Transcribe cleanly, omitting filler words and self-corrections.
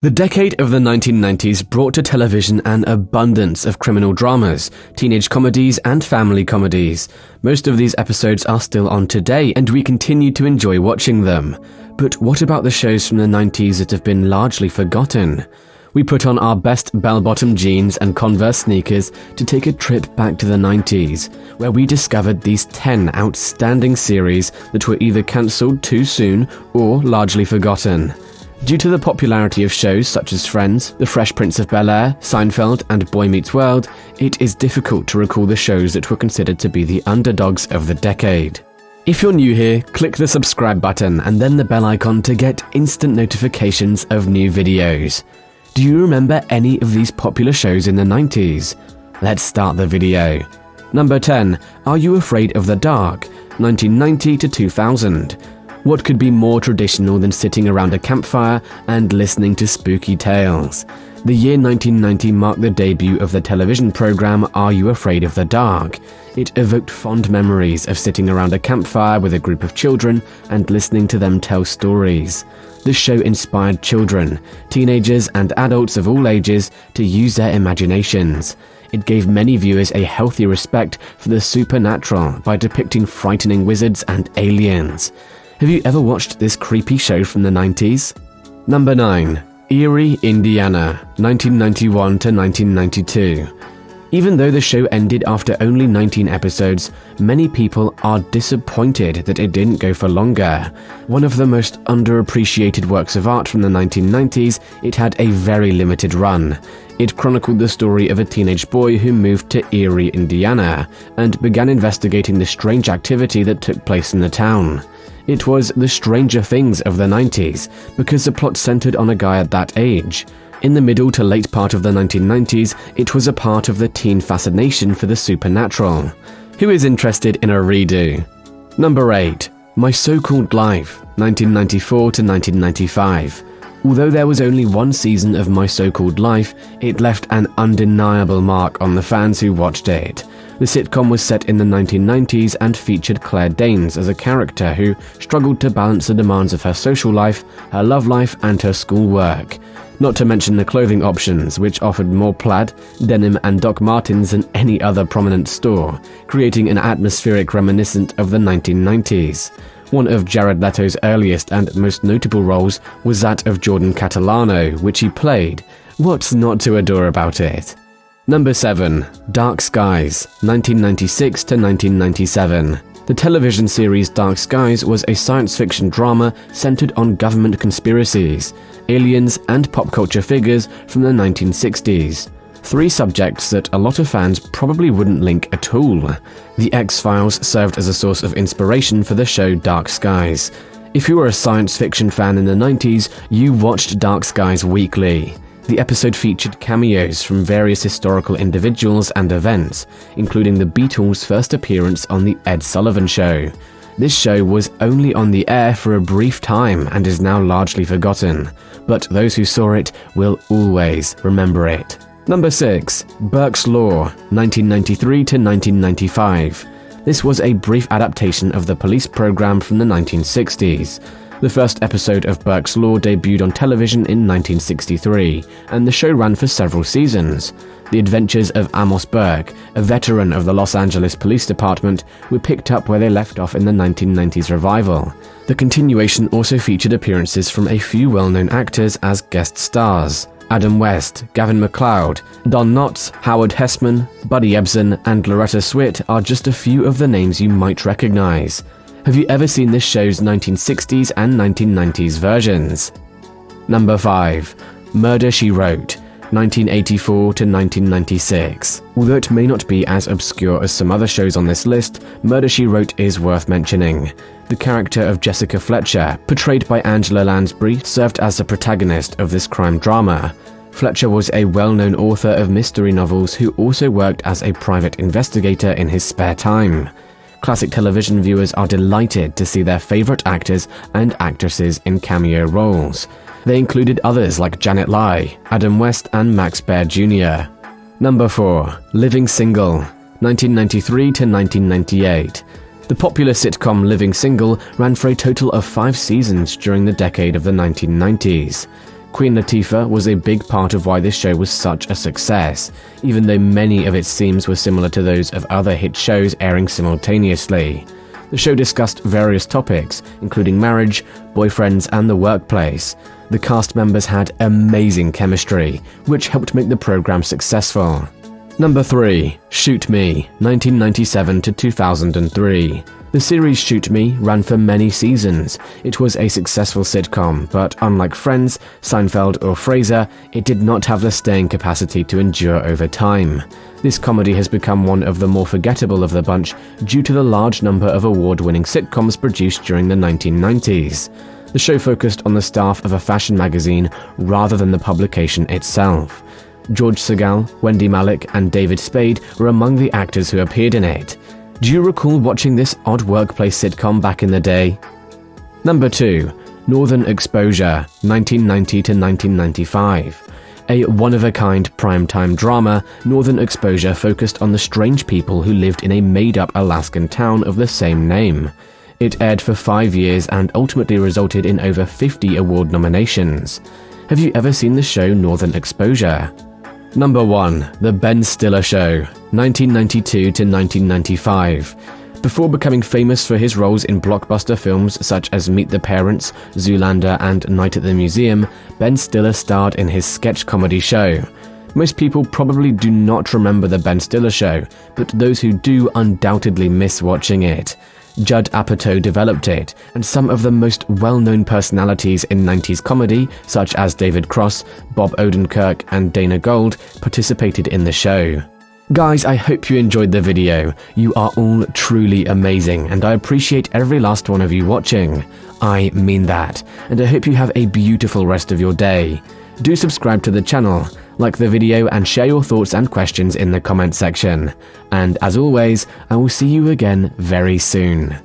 The decade of the 1990s brought to television an abundance of criminal dramas, teenage comedies, and family comedies. Most of these episodes are still on today, and we continue to enjoy watching them. But what about the shows from the 90s that have been largely forgotten? We put on our best bell-bottom jeans and Converse sneakers to take a trip back to the 90s, where we discovered these 10 outstanding series that were either cancelled too soon or largely forgotten. Due to the popularity of shows such as Friends, The Fresh Prince of Bel-Air, Seinfeld, and Boy Meets World, it is difficult to recall the shows that were considered to be the underdogs of the decade. If you're new here, click the subscribe button and then the bell icon to get instant notifications of new videos. Do you remember any of these popular shows in the 90s? Let's start the video. Number 10. Are You Afraid of the Dark? 1990 to 2000. What could be more traditional than sitting around a campfire and listening to spooky tales? The year 1990 marked the debut of the television program Are You Afraid of the Dark? It evoked fond memories of sitting around a campfire with a group of children and listening to them tell stories. The show inspired children, teenagers, and adults of all ages to use their imaginations. It gave many viewers a healthy respect for the supernatural by depicting frightening wizards and aliens. Have you ever watched this creepy show from the 90s? Number 9. Erie, Indiana, 1991 to 1992. Even though the show ended after only 19 episodes, many people are disappointed that it didn't go for longer. One of the most underappreciated works of art from the 1990s, it had a very limited run. It chronicled the story of a teenage boy who moved to Erie, Indiana, and began investigating the strange activity that took place in the town. It was the Stranger Things of the 90s, because the plot centered on a guy at that age. In the middle to late part of the 1990s, it was a part of the teen fascination for the supernatural. Who is interested in a redo? Number 8. My So-Called Life, 1994 to 1995. Although there was only one season of My So-Called Life, it left an undeniable mark on the fans who watched it. The sitcom was set in the 1990s and featured Claire Danes as a character who struggled to balance the demands of her social life, her love life, and her schoolwork. Not to mention the clothing options, which offered more plaid, denim, and Doc Martens than any other prominent store, creating an atmospheric reminiscent of the 1990s. One of Jared Leto's earliest and most notable roles was that of Jordan Catalano, which he played. What's not to adore about it? Number 7. Dark Skies, 1996 to 1997. The television series Dark Skies was a science fiction drama centered on government conspiracies, aliens, and pop culture figures from the 1960s. 3 subjects that a lot of fans probably wouldn't link at all. The X-Files served as a source of inspiration for the show Dark Skies. If you were a science fiction fan in the 90s, you watched Dark Skies weekly. The episode featured cameos from various historical individuals and events, including the Beatles' first appearance on The Ed Sullivan Show. This show was only on the air for a brief time and is now largely forgotten, but those who saw it will always remember it. Number 6. Burkes Law, 1993 to 1995. This was a brief adaptation of the police program from the 1960s. The first episode of Burkes Law debuted on television in 1963, and the show ran for several seasons. The adventures of Amos Burke, a veteran of the Los Angeles Police Department, were picked up where they left off in the 1990s revival. The continuation also featured appearances from a few well-known actors as guest stars. Adam West, Gavin MacLeod, Don Knotts, Howard Hessman, Buddy Ebsen, and Loretta Swit are just a few of the names you might recognize. Have you ever seen this show's 1960s and 1990s versions? Number 5. Murder, She Wrote, 1984 to 1996. Although it may not be as obscure as some other shows on this list, Murder, She Wrote is worth mentioning. The character of Jessica Fletcher, portrayed by Angela Lansbury, served as the protagonist of this crime drama. Fletcher was a well-known author of mystery novels who also worked as a private investigator in his spare time. Classic television viewers are delighted to see their favorite actors and actresses in cameo roles. They included others like Janet Leigh, Adam West, and Max Baer Jr. Number 4. Living Single, 1993 to 1998. The popular sitcom Living Single ran for a total of 5 seasons during the decade of the 1990s. Queen Latifah was a big part of why this show was such a success, even though many of its themes were similar to those of other hit shows airing simultaneously. The show discussed various topics, including marriage, boyfriends, and the workplace. The cast members had amazing chemistry, which helped make the program successful. Number 3. Shoot Me, 1997 to 2003. The series Shoot Me ran for many seasons. It was a successful sitcom, but unlike Friends, Seinfeld, or Frasier, it did not have the staying capacity to endure over time. This comedy has become one of the more forgettable of the bunch due to the large number of award-winning sitcoms produced during the 1990s. The show focused on the staff of a fashion magazine rather than the publication itself. George Segal, Wendy Malick, and David Spade were among the actors who appeared in it. Do you recall watching this odd workplace sitcom back in the day? Number 2. Northern Exposure, 1990 to 1995. A one-of-a-kind primetime drama, Northern Exposure focused on the strange people who lived in a made-up Alaskan town of the same name. It aired for 5 years and ultimately resulted in over 50 award nominations. Have you ever seen the show Northern Exposure? Number 1. The Ben Stiller Show, 1992 to 1995. Before becoming famous for his roles in blockbuster films such as Meet the Parents, Zoolander, and Night at the Museum, Ben Stiller starred in his sketch comedy show. Most people probably do not remember the Ben Stiller Show, but those who do undoubtedly miss watching it. Judd Apatow developed it, and some of the most well-known personalities in 90s comedy, such as David Cross, Bob Odenkirk, and Dana Gould, participated in the show. Guys, I hope you enjoyed the video. You are all truly amazing, and I appreciate every last one of you watching. I mean that, and I hope you have a beautiful rest of your day. Do subscribe to the channel, like the video, and share your thoughts and questions in the comment section. And as always, I will see you again very soon.